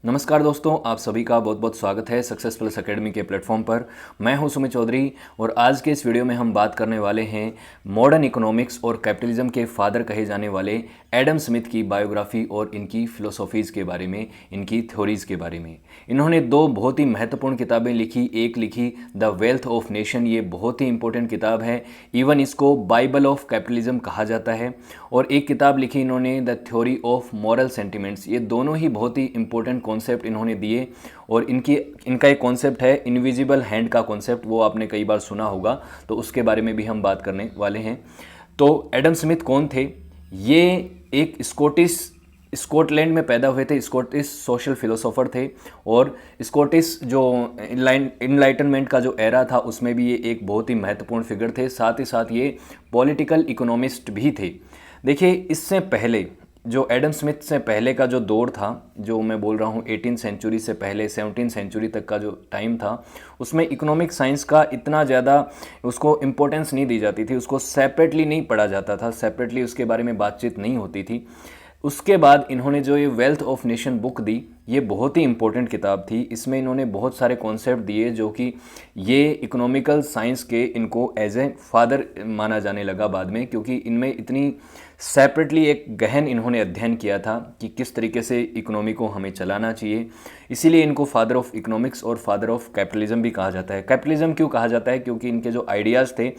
नमस्कार दोस्तों, आप सभी का बहुत बहुत स्वागत है सक्सेस प्लस एकेडमी के प्लेटफॉर्म पर। मैं हूं सुमित चौधरी और आज के इस वीडियो में हम बात करने वाले हैं मॉडर्न इकोनॉमिक्स और कैपिटलिज्म के फादर कहे जाने वाले एडम स्मिथ की बायोग्राफी और इनकी फ़िलोसॉफ़ीज़ के बारे में, इनकी थ्योरीज़ के बारे में। इन्होंने दो बहुत ही महत्वपूर्ण किताबें लिखी। एक लिखी द वेल्थ ऑफ नेशन, ये बहुत ही इंपॉर्टेंट किताब है, इवन इसको बाइबल ऑफ कैपिटलिज्म कहा जाता है। और एक किताब लिखी इन्होंने the theory of moral sentiments. ये दोनों ही बहुत ही इंपॉर्टेंट कॉन्सेप्ट इन्होंने दिए। और इनका एक कॉन्सेप्ट है इनविजिबल हैंड का कॉन्सेप्ट, वो आपने कई बार सुना होगा, तो उसके बारे में भी हम बात करने वाले हैं। तो एडम स्मिथ कौन थे? ये एक स्कॉटलैंड में पैदा हुए थे, स्कॉटिश सोशल फिलोसोफर थे। और स्कॉटिश जो इनलाइटनमेंट का जो एरा था उसमें भी ये एक बहुत ही महत्वपूर्ण फिगर थे। साथ ही साथ ये पॉलिटिकल इकोनॉमिस्ट भी थे। देखिए, इससे पहले जो एडम स्मिथ से पहले का जो दौर था, जो मैं बोल रहा हूँ 18 सेंचुरी से पहले 17 सेंचुरी तक का जो टाइम था, उसमें इकोनॉमिक साइंस का इतना ज़्यादा उसको इम्पोर्टेंस नहीं दी जाती थी, उसको सेपरेटली नहीं पढ़ा जाता था, सेपरेटली उसके बारे में बातचीत नहीं होती थी। उसके बाद इन्होंने जो ये वेल्थ ऑफ नेशन बुक दी, ये बहुत ही इंपॉर्टेंट किताब थी। इसमें इन्होंने बहुत सारे कॉन्सेप्ट दिए जो कि ये इकोनॉमिकल साइंस के इनको एज ए फादर माना जाने लगा बाद में, क्योंकि इनमें इतनी सेपरेटली एक गहन इन्होंने अध्ययन किया था कि किस तरीके से इकोनॉमी को हमें चलाना चाहिए। इसीलिए इनको फादर ऑफ इकोनॉमिक्स और फादर ऑफ कैपिटलिज्म भी कहा जाता है। कैपिटलिज्म क्यों कहा जाता है? क्योंकि इनके जो आइडियाज़ थे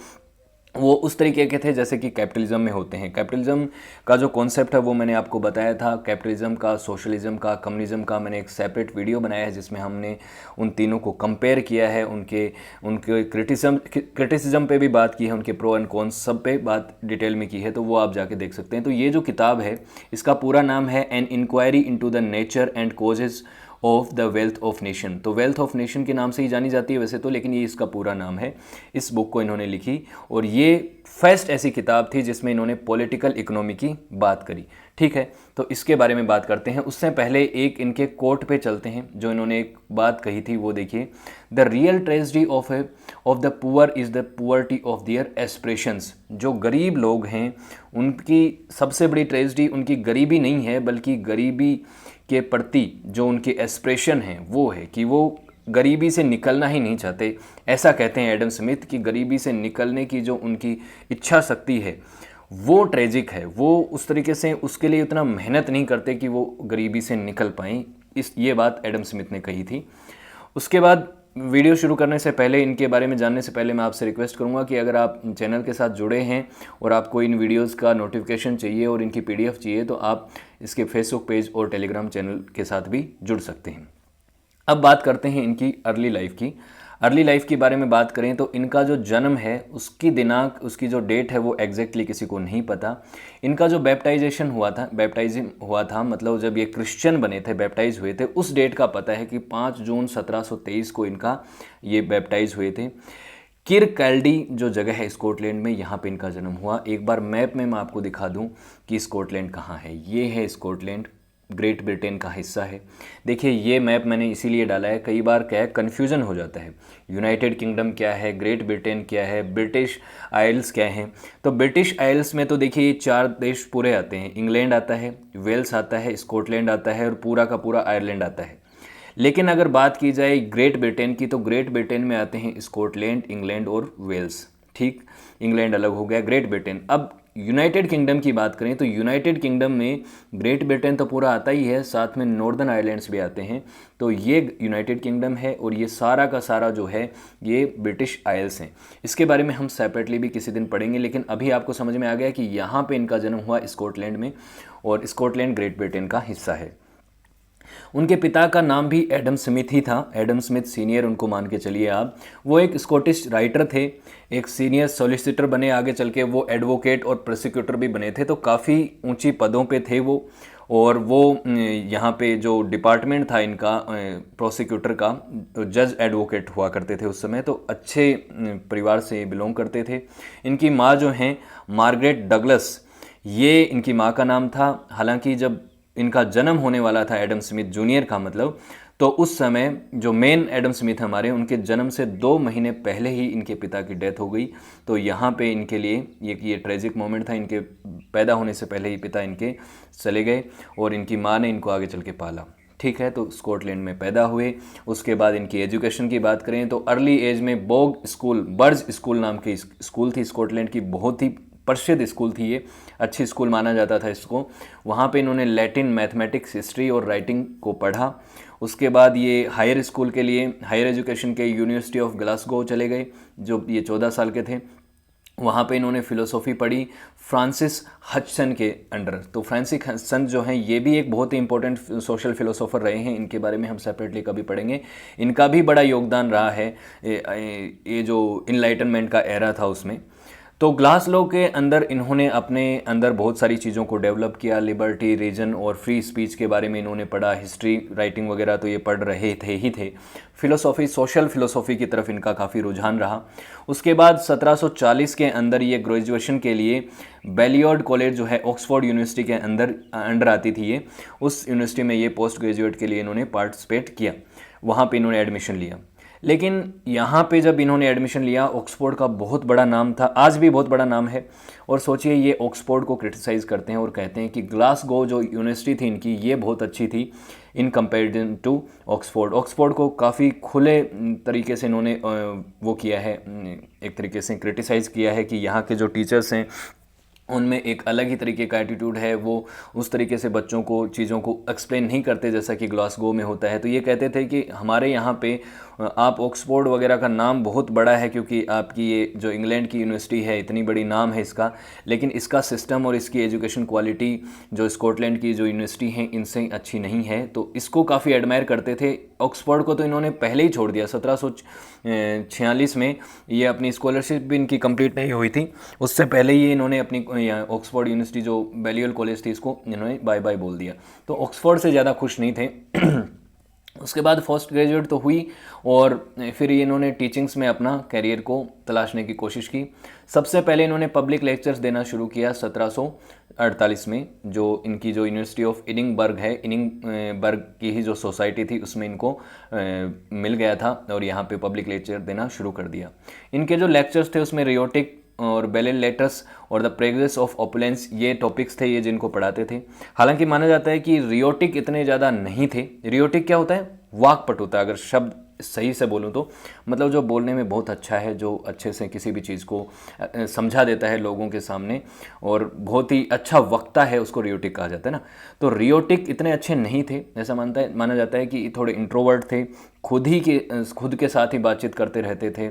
वो उस तरीके के थे जैसे कि कैपिटलिज्म में होते हैं। कैपिटलिज्म का जो कॉन्सेप्ट है वो मैंने आपको बताया था। कैपिटलिज्म का, सोशलिज्म का, कम्युनिज्म का मैंने एक सेपरेट वीडियो बनाया है जिसमें हमने उन तीनों को कंपेयर किया है, उनके उनके क्रिटिसिज्म पे भी बात की है, उनके प्रो एंड कॉन्स सब पे बात डिटेल में की है, तो वो आप जाके देख सकते हैं। तो ये जो किताब है इसका पूरा नाम है an inquiry into the nature and causes of the wealth of nation. तो वेल्थ ऑफ नेशन के नाम से ही जानी जाती है वैसे तो, लेकिन ये इसका पूरा नाम है। इस बुक को इन्होंने लिखी और ये फर्स्ट ऐसी किताब थी जिसमें इन्होंने पॉलिटिकल इकोनॉमी की बात करी। ठीक है, तो इसके बारे में बात करते हैं। उससे पहले एक इनके कोट पे चलते हैं जो इन्होंने एक बात कही थी, वो देखिए। The real tragedy of the poor is the poverty of their aspirations. जो गरीब लोग हैं उनकी सबसे बड़ी ट्रेजेडी उनकी गरीबी नहीं है, बल्कि गरीबी के प्रति जो उनके एस्पिरेशन हैं वो है कि वो गरीबी से निकलना ही नहीं चाहते। ऐसा कहते हैं एडम स्मिथ कि गरीबी से निकलने की जो उनकी इच्छा शक्ति है वो ट्रेजिक है। वो उस तरीके से उसके लिए उतना मेहनत नहीं करते कि वो गरीबी से निकल पाएँ। ये बात एडम स्मिथ ने कही थी। उसके बाद वीडियो शुरू करने से पहले, इनके बारे में जानने से पहले, मैं आपसे रिक्वेस्ट करूंगा कि अगर आप चैनल के साथ जुड़े हैं और आपको इन वीडियोस का नोटिफिकेशन चाहिए और इनकी पीडीएफ चाहिए तो आप इसके फेसबुक पेज और टेलीग्राम चैनल के साथ भी जुड़ सकते हैं। अब बात करते हैं इनकी अर्ली लाइफ की। अर्ली लाइफ के बारे में बात करें तो इनका जो जन्म है उसकी दिनांक, उसकी जो डेट है वो एग्जैक्टली किसी को नहीं पता। इनका जो बैप्टाइजेशन हुआ था, बैप्टाइजिंग हुआ था, मतलब जब ये क्रिश्चियन बने थे, बैप्टाइज हुए थे, उस डेट का पता है कि 5 जून 1723 को इनका ये बैप्टाइज हुए थे। किरकैल्डी जो जगह है स्कॉटलैंड में, यहाँ पे इनका जन्म हुआ। एक बार मैप में मैं आपको दिखा दूँ कि स्कॉटलैंड कहाँ है। ये है स्कॉटलैंड, ग्रेट ब्रिटेन का हिस्सा है। देखिए, ये मैप मैंने इसीलिए डाला है, कई बार क्या है कन्फ्यूज़न हो जाता है, यूनाइटेड किंगडम क्या है, ग्रेट ब्रिटेन क्या है, ब्रिटिश आइल्स क्या हैं। तो ब्रिटिश आइल्स में तो देखिए ये 4 देश पूरे आते हैं। इंग्लैंड आता है, वेल्स आता है, स्कॉटलैंड आता है और पूरा का पूरा आयरलैंड आता है। लेकिन अगर बात की जाए ग्रेट ब्रिटेन की तो ग्रेट ब्रिटेन में आते हैं स्कॉटलैंड, इंग्लैंड और वेल्स। ठीक, इंग्लैंड अलग हो गया, ग्रेट ब्रिटेन। अब यूनाइटेड किंगडम की बात करें तो यूनाइटेड किंगडम में ग्रेट ब्रिटेन तो पूरा आता ही है, साथ में नॉर्दर्न आइलैंड्स भी आते हैं। तो ये यूनाइटेड किंगडम है और ये सारा का सारा जो है ये ब्रिटिश आइल्स हैं। इसके बारे में हम सेपरेटली भी किसी दिन पढ़ेंगे, लेकिन अभी आपको समझ में आ गया कि यहाँ पे इनका जन्म हुआ स्कॉटलैंड में और स्कॉटलैंड ग्रेट ब्रिटेन का हिस्सा है। उनके पिता का नाम भी एडम स्मिथ ही था, एडम स्मिथ सीनियर उनको मान के चलिए आप। वो एक स्कॉटिश राइटर थे, एक सीनियर सॉलिसिटर बने, आगे चल के वो एडवोकेट और प्रोसिक्यूटर भी बने थे। तो काफ़ी ऊंची पदों पे थे वो। और वो यहाँ पे जो डिपार्टमेंट था इनका प्रोसिक्यूटर का, तो जज एडवोकेट हुआ करते थे उस समय। तो अच्छे परिवार से बिलोंग करते थे। इनकी माँ जो हैं मार्गरेट डगलस, ये इनकी माँ का नाम था। हालांकि जब इनका जन्म होने वाला था एडम स्मिथ जूनियर का मतलब, तो उस समय जो मेन एडम स्मिथ हमारे, उनके जन्म से 2 महीने पहले ही इनके पिता की डेथ हो गई। तो यहाँ पे इनके लिए ये ट्रेजिक मोमेंट था। इनके पैदा होने से पहले ही पिता इनके चले गए और इनकी माँ ने इनको आगे चल के पाला। ठीक है, तो स्कॉटलैंड में पैदा हुए। उसके बाद इनकी एजुकेशन की बात करें तो अर्ली एज में बोग स्कूल, बर्ज स्कूल नाम की स्कूल थी स्कॉटलैंड की, बहुत ही प्रसिद्ध स्कूल थी ये, अच्छी स्कूल माना जाता था इसको। वहाँ पे इन्होंने लैटिन, मैथमेटिक्स, हिस्ट्री और राइटिंग को पढ़ा। उसके बाद ये हायर स्कूल के लिए, हायर एजुकेशन के यूनिवर्सिटी ऑफ ग्लासगो चले गए, जो ये 14 साल के थे। वहाँ पे इन्होंने फ़िलोसॉफ़ी पढ़ी फ्रांसिस हचसन के अंडर। तो फ्रांसिस हचसन जो हैं ये भी एक बहुत ही इंपॉर्टेंट सोशल फिलोसोफर रहे हैं, इनके बारे में हम सेपरेटली कभी पढ़ेंगे। इनका भी बड़ा योगदान रहा है ये जो इनलाइटनमेंट का एरा था उसमें। तो ग्लासगो के अंदर इन्होंने अपने अंदर बहुत सारी चीज़ों को डेवलप किया, लिबर्टी, रीजन और फ्री स्पीच के बारे में इन्होंने पढ़ा, हिस्ट्री, राइटिंग वगैरह तो ये पढ़ रहे थे। फिलोसॉफी, सोशल फिलोसॉफी की तरफ इनका काफ़ी रुझान रहा। उसके बाद 1740 के अंदर ये ग्रेजुएशन के लिए बैलियर्ड कॉलेज जो है ऑक्सफोर्ड यूनिवर्सिटी के अंडर आती थी ये, उस यूनिवर्सिटी में ये पोस्ट ग्रेजुएट के लिए इन्होंने पार्टिसिपेट किया, वहाँ पे इन्होंने एडमिशन लिया। लेकिन यहाँ पे जब इन्होंने एडमिशन लिया, ऑक्सफोर्ड का बहुत बड़ा नाम था, आज भी बहुत बड़ा नाम है। और सोचिए ये ऑक्सफोर्ड को क्रिटिसाइज़ करते हैं और कहते हैं कि ग्लासगो जो यूनिवर्सिटी थी इनकी, ये बहुत अच्छी थी in comparison to Oxford. Oxford को काफ़ी खुले तरीके से इन्होंने वो किया है, एक तरीके से क्रिटिसाइज़ किया है कि यहाँ के जो टीचर्स हैं उनमें एक अलग ही तरीके का एटीट्यूड है, वो उस तरीके से बच्चों को चीज़ों को एक्सप्लेन नहीं करते जैसा कि ग्लासगो में होता है। तो ये कहते थे कि हमारे यहाँ पे आप ऑक्सफोर्ड वगैरह का नाम बहुत बड़ा है क्योंकि आपकी ये जो इंग्लैंड की यूनिवर्सिटी है इतनी बड़ी नाम है इसका, लेकिन इसका सिस्टम और इसकी एजुकेशन क्वालिटी जो स्कॉटलैंड की जो यूनिवर्सिटी हैं इनसे अच्छी नहीं है। तो इसको काफ़ी एडमायर करते थे। ऑक्सफोर्ड को तो इन्होंने पहले ही छोड़ दिया, 1746 में ये अपनी स्कॉलरशिप भी इनकी कंप्लीट नहीं हुई थी, उससे पहले ही इन्होंने अपनी ऑक्सफोर्ड यूनिवर्सिटी जो बैलियल कॉलेज थी इसको इन्होंने बाय बाय बोल दिया। तो ऑक्सफोर्ड से ज़्यादा खुश नहीं थे। उसके बाद पोस्ट ग्रेजुएट तो हुई और फिर इन्होंने टीचिंग्स में अपना करियर को तलाशने की कोशिश की। सबसे पहले इन्होंने पब्लिक लेक्चर्स देना शुरू किया 1748 में, जो इनकी जो यूनिवर्सिटी ऑफ एडिनबर्ग है, एडिनबर्ग की ही जो सोसाइटी थी उसमें इनको मिल गया था और यहाँ पे पब्लिक लेक्चर देना शुरू कर दिया। इनके जो लेक्चर्स थे उसमें रियोटिक और बेलन लेटर्स और द प्रेग्रेस ऑफ ऑपुलेंस, ये टॉपिक्स थे ये जिनको पढ़ाते थे। हालांकि माना जाता है कि रियोटिक इतने ज़्यादा नहीं थे। रियोटिक क्या होता है? वाक्पटुता, अगर शब्द सही से बोलूँ तो मतलब जो बोलने में बहुत अच्छा है, जो अच्छे से किसी भी चीज़ को समझा देता है लोगों के सामने और बहुत ही अच्छा वक्ता है, उसको रियोटिक कहा जाता है ना। तो रियोटिक इतने अच्छे नहीं थे, ऐसा माना जाता है कि थोड़े इंट्रोवर्ट थे, खुद के साथ ही बातचीत करते रहते थे,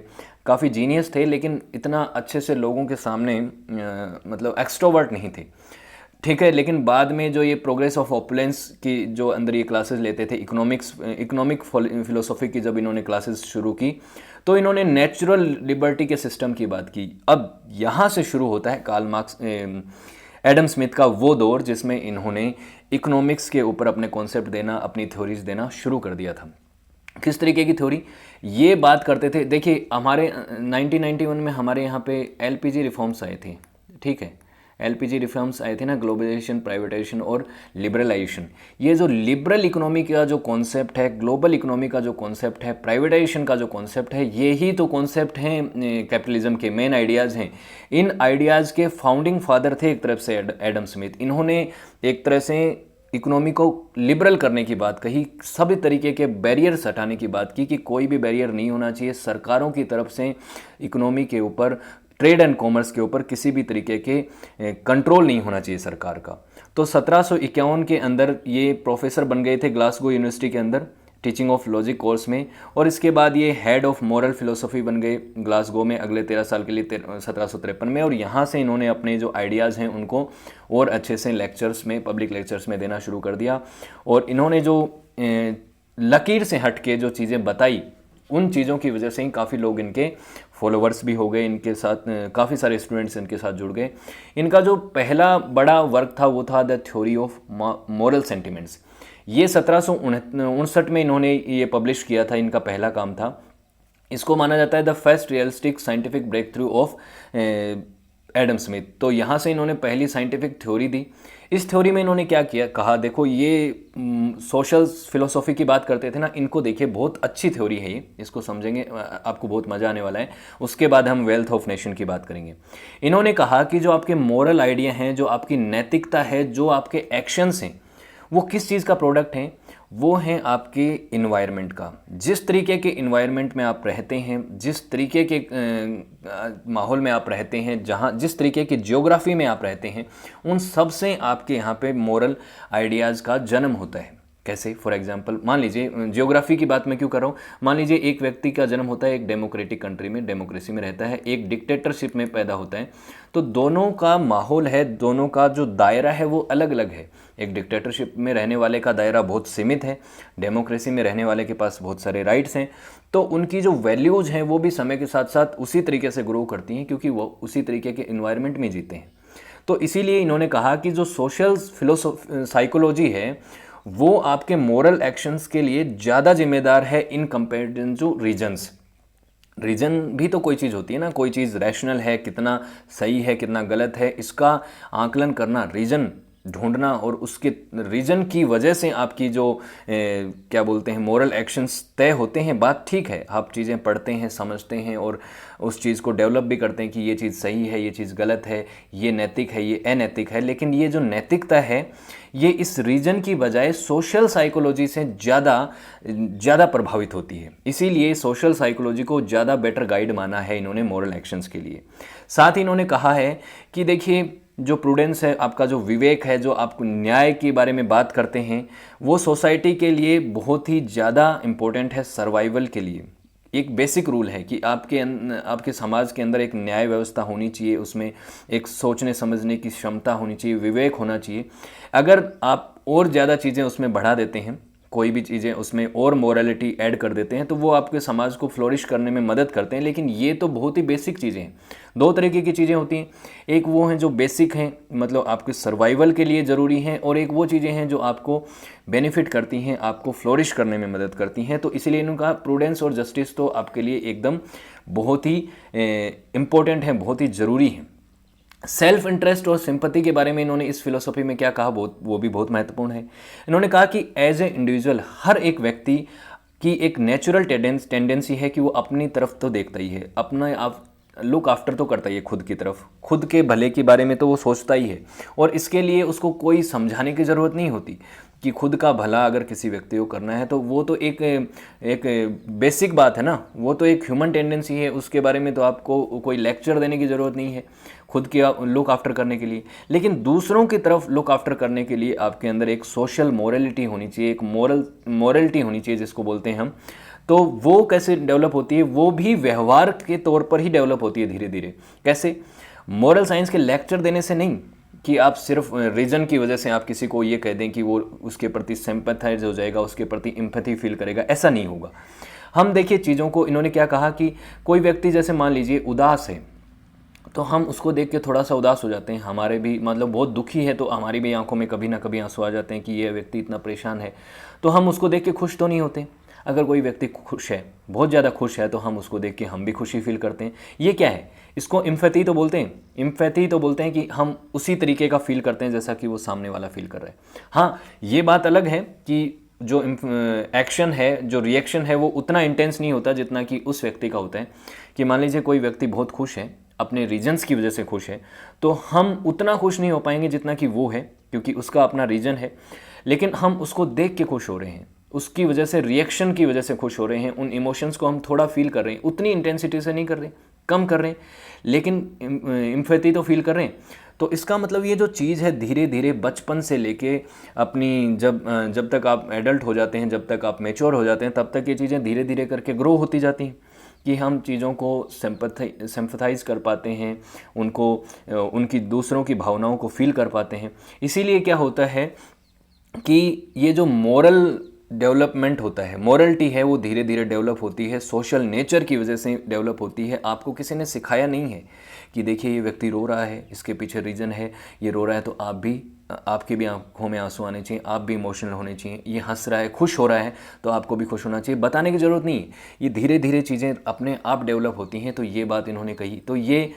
काफ़ी जीनियस थे, लेकिन इतना अच्छे से लोगों के सामने मतलब एक्सट्रोवर्ट नहीं थे। ठीक है, लेकिन बाद में जो ये प्रोग्रेस ऑफ ऑपुलेंस की जो अंदर ये क्लासेस लेते थे, इकोनॉमिक फिलोसॉफी की जब इन्होंने क्लासेस शुरू की तो इन्होंने नेचुरल लिबर्टी के सिस्टम की बात की। अब यहाँ से शुरू होता है कार्ल मार्क्स, एडम स्मिथ का वो दौर जिसमें इन्होंने इकोनॉमिक्स के ऊपर अपने कॉन्सेप्ट देना, अपनी थ्योरीज देना शुरू कर दिया था। किस तरीके की थ्योरी? ये बात करते थे, देखिए हमारे 1991 में हमारे यहाँ पे एलपीजी रिफॉर्म्स आए थे, ठीक है, एलपीजी रिफॉर्म्स आए थे ना, ग्लोबलाइजेशन, प्राइवेटाइजेशन और लिबरलाइजेशन। ये जो लिबरल इकोनॉमी का जो कॉन्सेप्ट है, ग्लोबल इकोनॉमी का जो कॉन्सेप्ट है, प्राइवेटाइजेशन का जो कॉन्सेप्ट है, ये ही तो कॉन्सेप्ट हैं कैपिटलिज्म के, मेन आइडियाज़ हैं। इन आइडियाज़ के फाउंडिंग फादर थे एक तरफ से एडम स्मिथ। इन्होंने एक तरह से इकोनॉमी को लिबरल करने की बात कही, सभी तरीके के बैरियर्स हटाने की बात की कि कोई भी बैरियर नहीं होना चाहिए सरकारों की तरफ से, इकोनॉमी के ऊपर, ट्रेड एंड कॉमर्स के ऊपर किसी भी तरीके के कंट्रोल नहीं होना चाहिए सरकार का। तो 1751 के अंदर ये प्रोफेसर बन गए थे ग्लासगो यूनिवर्सिटी के अंदर टीचिंग ऑफ लॉजिक कोर्स में, और इसके बाद ये हेड ऑफ मॉरल फिलोसफी बन गए ग्लासगो में अगले 13 साल के लिए 1753 में। और यहाँ से इन्होंने अपने जो आइडियाज़ हैं उनको और अच्छे से लेक्चर्स में, पब्लिक लेक्चर्स में देना शुरू कर दिया। और इन्होंने जो लकीर से हट के जो चीज़ें बताई, उन चीज़ों की वजह से ही काफ़ी लोग इनके फॉलोवर्स भी हो गए, इनके साथ काफ़ी सारे स्टूडेंट्स इनके साथ जुड़ गए। इनका जो पहला बड़ा वर्क था वो था the theory of moral sentiments. ये 1759 में इन्होंने ये पब्लिश किया था, इनका पहला काम था। इसको माना जाता है the first realistic scientific breakthrough of Adam Smith. तो यहाँ से इन्होंने पहली साइंटिफिक थ्योरी दी। इस थ्योरी में इन्होंने क्या किया, कहा देखो ये सोशल फिलोसॉफी की बात करते थे ना, इनको देखिए बहुत अच्छी थ्योरी है ये, इसको समझेंगे आपको बहुत मज़ा आने वाला है। उसके बाद हम वेल्थ ऑफ नेशन की बात करेंगे। इन्होंने कहा कि जो आपके मोरल आइडिया हैं, जो आपकी नैतिकता है, जो आपके एक्शंस हैं, वो किस चीज़ का प्रोडक्ट हैं? वो है आपके इन्वायरमेंट का। जिस तरीके के इन्वायरमेंट में आप रहते हैं, जिस तरीके के माहौल में आप रहते हैं, जहाँ जिस तरीके की ज्योग्राफी में आप रहते हैं, उन सब से आपके यहाँ पे मोरल आइडियाज़ का जन्म होता है। कैसे? फॉर एग्जांपल मान लीजिए, ज्योग्राफी की बात मैं क्यों कर रहा हूँ, मान लीजिए एक व्यक्ति का जन्म होता है एक डेमोक्रेटिक कंट्री में, डेमोक्रेसी में रहता है, एक डिक्टेटरशिप में पैदा होता है, तो दोनों का माहौल है, दोनों का जो दायरा है वो अलग अलग है। एक डिक्टेटरशिप में रहने वाले का दायरा बहुत सीमित है, डेमोक्रेसी में रहने वाले के पास बहुत सारे राइट्स हैं, तो उनकी जो वैल्यूज़ हैं वो भी समय के साथ साथ उसी तरीके से ग्रो करती हैं, क्योंकि वो उसी तरीके के इन्वायरमेंट में जीते हैं। तो इसीलिए इन्होंने कहा कि जो सोशल साइकोलॉजी है वो आपके मोरल एक्शंस के लिए ज़्यादा जिम्मेदार है in comparison to regions. Region भी तो कोई चीज़ होती है ना, कोई चीज़ रैशनल है, कितना सही है कितना गलत है, इसका आकलन करना, रीजन ढूंढना, और उसके रीजन की वजह से आपकी जो क्या बोलते हैं मोरल एक्शंस तय होते हैं। बात ठीक है, आप चीज़ें पढ़ते हैं, समझते हैं और उस चीज़ को डेवलप भी करते हैं कि ये चीज़ सही है, ये चीज़ गलत है, ये नैतिक है, ये अनैतिक है, लेकिन ये जो नैतिकता है ये इस रीजन की बजाय सोशल साइकोलॉजी से ज़्यादा प्रभावित होती है। इसीलिए सोशल साइकोलॉजी को ज़्यादा बेटर गाइड माना है इन्होंने मोरल एक्शंस के लिए। साथ ही इन्होंने कहा है कि देखिए, जो प्रूडेंस है, आपका जो विवेक है, जो आप न्याय के बारे में बात करते हैं, वो सोसाइटी के लिए बहुत ही ज़्यादा इम्पोर्टेंट है सर्वाइवल के लिए। एक बेसिक रूल है कि आपके समाज के अंदर एक न्याय व्यवस्था होनी चाहिए, उसमें एक सोचने समझने की क्षमता होनी चाहिए, विवेक होना चाहिए। अगर आप और ज़्यादा चीज़ें उसमें बढ़ा देते हैं, कोई भी चीज़ें उसमें और मोरालिटी ऐड कर देते हैं, तो वो आपके समाज को फ्लोरिश करने में मदद करते हैं। लेकिन ये तो बहुत ही बेसिक चीज़ें हैं। दो तरीके की चीज़ें होती हैं, एक वो हैं जो बेसिक हैं, मतलब आपके सर्वाइवल के लिए ज़रूरी हैं, और एक वो चीज़ें हैं जो आपको बेनिफिट करती हैं, आपको फ्लोरिश करने में मदद करती हैं। तो इसलिए इन्होंने कहा प्रूडेंस और जस्टिस तो आपके लिए एकदम बहुत ही इम्पोर्टेंट है, बहुत ही ज़रूरी है। सेल्फ इंटरेस्ट और सिंपैथी के बारे में इन्होंने इस फिलोसफी में क्या कहा, वो भी बहुत महत्वपूर्ण है। इन्होंने कहा कि एज ए इंडिविजुअल हर एक व्यक्ति की एक नेचुरल टेंडेंसी है कि वो अपनी तरफ तो देखता ही है, अपना आप लुक आफ्टर तो करता ही है खुद की तरफ, खुद के भले के बारे में तो वो सोचता ही है, और इसके लिए उसको कोई समझाने की ज़रूरत नहीं होती कि खुद का भला अगर किसी व्यक्ति को करना है तो वो तो एक बेसिक बात है ना, वो तो एक ह्यूमन टेंडेंसी है, उसके बारे में तो आपको कोई लेक्चर देने की ज़रूरत नहीं है खुद की लुक आफ्टर करने के लिए। लेकिन दूसरों की तरफ लुक आफ्टर करने के लिए आपके अंदर एक सोशल मोरलिटी होनी चाहिए, एक मोरलिटी होनी चाहिए जिसको बोलते हैं हम। तो वो कैसे डेवलप होती है, वो भी व्यवहार के तौर पर ही डेवलप होती है धीरे धीरे। कैसे? मोरल साइंस के लेक्चर देने से नहीं कि आप सिर्फ रीजन की वजह से आप किसी को ये कह दें कि वो उसके प्रति सिंपैथाइज हो जाएगा, उसके प्रति एम्पैथी फील करेगा, ऐसा नहीं होगा। हम देखिए चीज़ों को, इन्होंने क्या कहा कि कोई व्यक्ति जैसे मान लीजिए उदास है, तो हम उसको देख के थोड़ा सा उदास हो जाते हैं, हमारे भी मतलब बहुत दुखी है तो हमारी भी आंखों में कभी ना कभी आंसू आ जाते हैं कि ये व्यक्ति इतना परेशान है, तो हम उसको देख के खुश तो नहीं होते। अगर कोई व्यक्ति खुश है, बहुत ज़्यादा खुश है, तो हम उसको देख के हम भी खुशी फील करते हैं। ये क्या है? इसको एम्पैथी तो बोलते हैं। एम्पैथी तो बोलते हैं कि हम उसी तरीके का फील करते हैं जैसा कि वो सामने वाला फील कर रहा है। हाँ, ये बात अलग है कि जो एक्शन है, जो रिएक्शन है, वो उतना इंटेंस नहीं होता जितना कि उस व्यक्ति का होता है। कि मान लीजिए कोई व्यक्ति बहुत खुश है, अपने रीजन्स की वजह से खुश है, तो हम उतना खुश नहीं हो पाएंगे जितना कि वो है, क्योंकि उसका अपना रीजन है। लेकिन हम उसको देख के खुश हो रहे हैं, उसकी वजह से, रिएक्शन की वजह से खुश हो रहे हैं, उन इमोशंस को हम थोड़ा फील कर रहे हैं, उतनी इंटेंसिटी से नहीं कर रहे, कम कर रहे हैं, लेकिन एम्पैथी तो फील कर रहे हैं। तो इसका मतलब ये जो चीज़ है धीरे धीरे बचपन से लेके अपनी जब तक आप एडल्ट हो जाते हैं, जब तक आप मैच्योर हो जाते हैं, तब तक ये चीज़ें धीरे धीरे करके ग्रो होती जाती हैं कि हम चीज़ों को सिंपैथाइज कर पाते हैं, उनको उनकी दूसरों की भावनाओं को फील कर पाते हैं। इसीलिए क्या होता है कि ये जो मोरल डेवलपमेंट होता है, मोरलिटी है, वो धीरे धीरे डेवलप होती है, सोशल नेचर की वजह से डेवलप होती है। आपको किसी ने सिखाया नहीं है कि देखिए ये व्यक्ति रो रहा है, इसके पीछे रीज़न है, ये रो रहा है तो आपकी भी आंखों में आंसू आने चाहिए, आप भी इमोशनल होने चाहिए। ये हंस रहा है, खुश हो रहा है, तो आपको भी खुश होना चाहिए। बताने की ज़रूरत नहीं है, ये धीरे धीरे चीज़ें अपने आप डेवलप होती हैं। तो ये बात इन्होंने कही, तो ये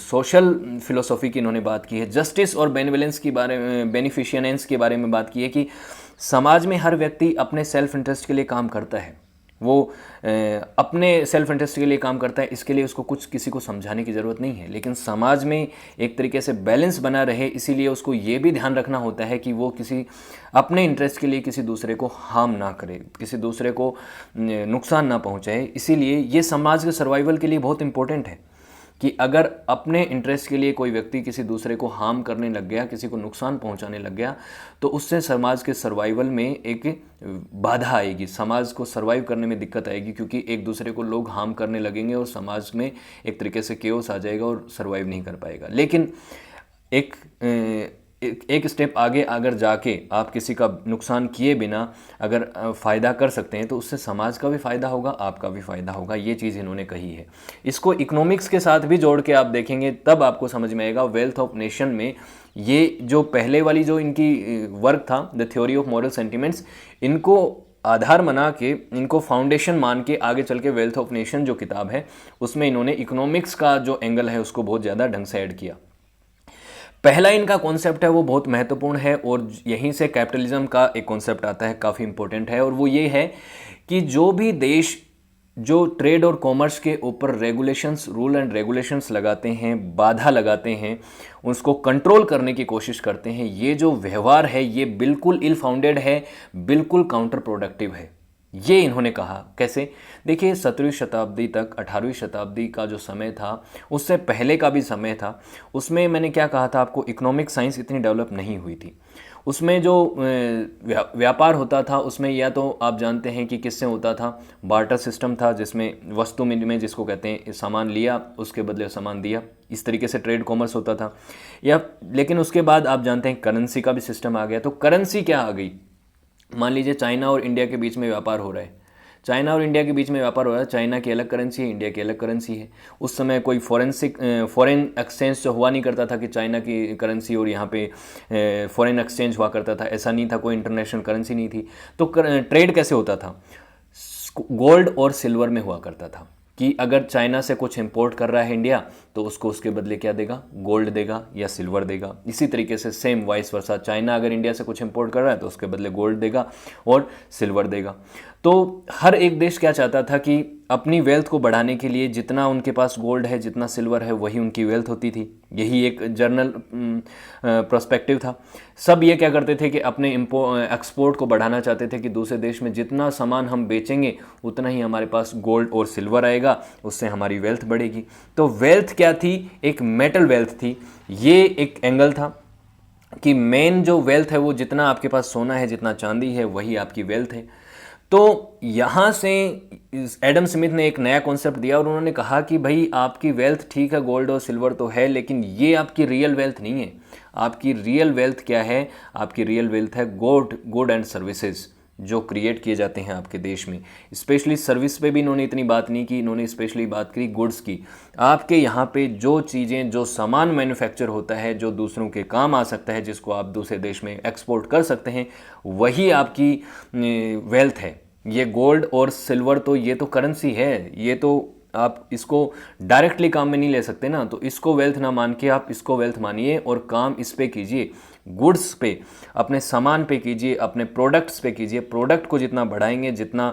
सोशल फिलोसॉफी की इन्होंने बात की है। जस्टिस और बेनिवोलेंस के बारे में, बेनिफिशियनेंस के बारे में बात की है कि समाज में हर व्यक्ति अपने सेल्फ इंटरेस्ट के लिए काम करता है, वो अपने सेल्फ इंटरेस्ट के लिए काम करता है, इसके लिए उसको कुछ किसी को समझाने की ज़रूरत नहीं है। लेकिन समाज में एक तरीके से बैलेंस बना रहे, इसीलिए उसको ये भी ध्यान रखना होता है कि वो किसी अपने इंटरेस्ट के लिए किसी दूसरे को हार्म ना करे, किसी दूसरे को नुकसान ना पहुँचाए। इसीलिए ये समाज के सर्वाइवल के लिए बहुत इंपॉर्टेंट है कि अगर अपने इंटरेस्ट के लिए कोई व्यक्ति किसी दूसरे को हार्म करने लग गया, किसी को नुकसान पहुंचाने लग गया, तो उससे समाज के सर्वाइवल में एक बाधा आएगी, समाज को सर्वाइव करने में दिक्कत आएगी, क्योंकि एक दूसरे को लोग हार्म करने लगेंगे और समाज में एक तरीके से केओस आ जाएगा और सर्वाइव नहीं कर पाएगा। लेकिन एक स्टेप आगे अगर जाके आप किसी का नुकसान किए बिना अगर फ़ायदा कर सकते हैं, तो उससे समाज का भी फ़ायदा होगा, आपका भी फ़ायदा होगा। ये चीज़ इन्होंने कही है। इसको इकोनॉमिक्स के साथ भी जोड़ के आप देखेंगे तब आपको समझ में आएगा। वेल्थ ऑफ नेशन में ये जो पहले वाली जो इनकी वर्क था, the theory of moral sentiments, इनको आधार बना के, इनको फाउंडेशन मान के आगे चल के वेल्थ ऑफ नेशन जो किताब है उसमें इन्होंने इकोनॉमिक्स का जो एंगल है उसको बहुत ज़्यादा ढंग से ऐड किया। पहला इनका कॉन्सेप्ट है वो बहुत महत्वपूर्ण है और यहीं से कैपिटलिज्म का एक कॉन्सेप्ट आता है, काफ़ी इंपॉर्टेंट है, और वो ये है कि जो भी देश जो ट्रेड और कॉमर्स के ऊपर रेगुलेशंस, रूल एंड रेगुलेशंस लगाते हैं, बाधा लगाते हैं, उसको कंट्रोल करने की कोशिश करते हैं, ये जो व्यवहार है ये बिल्कुल इल फाउंडेड है, बिल्कुल काउंटर प्रोडक्टिव है। ये इन्होंने कहा। कैसे? देखिए 17वीं शताब्दी तक, 18वीं शताब्दी का जो समय था, उससे पहले का भी समय था, उसमें मैंने क्या कहा था आपको, इकोनॉमिक साइंस इतनी डेवलप नहीं हुई थी। उसमें जो व्यापार होता था उसमें या तो आप जानते हैं कि किससे होता था, बार्टर सिस्टम था, जिसमें वस्तु विनिमय जिसको कहते हैं, सामान लिया उसके बदले सामान दिया, इस तरीके से ट्रेड कॉमर्स होता था। या लेकिन उसके बाद आप जानते हैं करेंसी का भी सिस्टम आ गया। तो करेंसी क्या आ गई, मान लीजिए चाइना और इंडिया के बीच में व्यापार हो रहा है, चाइना और इंडिया के बीच में व्यापार हो रहा है, चाइना की अलग करेंसी है, इंडिया की अलग करेंसी है। उस समय कोई फॉरेन एक्सचेंज तो हुआ नहीं करता था कि चाइना की करेंसी और यहाँ पे फॉरेन एक्सचेंज हुआ करता था, ऐसा नहीं था, कोई इंटरनेशनल करेंसी नहीं थी। तो ट्रेड कैसे होता था, गोल्ड और सिल्वर में हुआ करता था कि अगर चाइना से कुछ इंपोर्ट कर रहा है इंडिया, तो उसको उसके बदले क्या देगा, गोल्ड देगा या सिल्वर देगा। इसी तरीके से सेम वाइस वर्सा, चाइना अगर इंडिया से कुछ इंपोर्ट कर रहा है तो उसके बदले गोल्ड देगा और सिल्वर देगा। तो हर एक देश क्या चाहता था कि अपनी वेल्थ को बढ़ाने के लिए जितना उनके पास गोल्ड है, जितना सिल्वर है, वही उनकी वेल्थ होती थी। यही एक जर्नल पर्सपेक्टिव था। सब ये क्या करते थे कि अपने एक्सपोर्ट को बढ़ाना चाहते थे कि दूसरे देश में जितना सामान हम बेचेंगे उतना ही हमारे पास गोल्ड और सिल्वर आएगा, उससे हमारी वेल्थ बढ़ेगी। तो वेल्थ क्या थी, एक मेटल वेल्थ थी। ये एक एंगल था कि मेन जो वेल्थ है वो जितना आपके पास सोना है, जितना चांदी है, वही आपकी वेल्थ है। तो यहाँ से एडम स्मिथ ने एक नया कॉन्सेप्ट दिया और उन्होंने कहा कि भाई आपकी वेल्थ ठीक है, गोल्ड और सिल्वर तो है, लेकिन ये आपकी रियल वेल्थ नहीं है। आपकी रियल वेल्थ क्या है, आपकी रियल वेल्थ है गुड एंड सर्विसेज जो क्रिएट किए जाते हैं आपके देश में। स्पेशली सर्विस पे भी इन्होंने इतनी बात नहीं की, इन्होंने स्पेशली बात करी गुड्स की। आपके यहाँ पे जो चीज़ें, जो सामान मैन्युफैक्चर होता है, जो दूसरों के काम आ सकता है, जिसको आप दूसरे देश में एक्सपोर्ट कर सकते हैं, वही आपकी वेल्थ है। ये गोल्ड और सिल्वर तो ये तो करेंसी है, ये तो आप इसको डायरेक्टली काम में नहीं ले सकते ना, तो इसको वेल्थ ना मान के आप इसको वेल्थ मानिए और काम इस पे कीजिए, गुड्स पे, अपने सामान पे कीजिए, अपने प्रोडक्ट्स पे कीजिए। प्रोडक्ट को जितना बढ़ाएंगे, जितना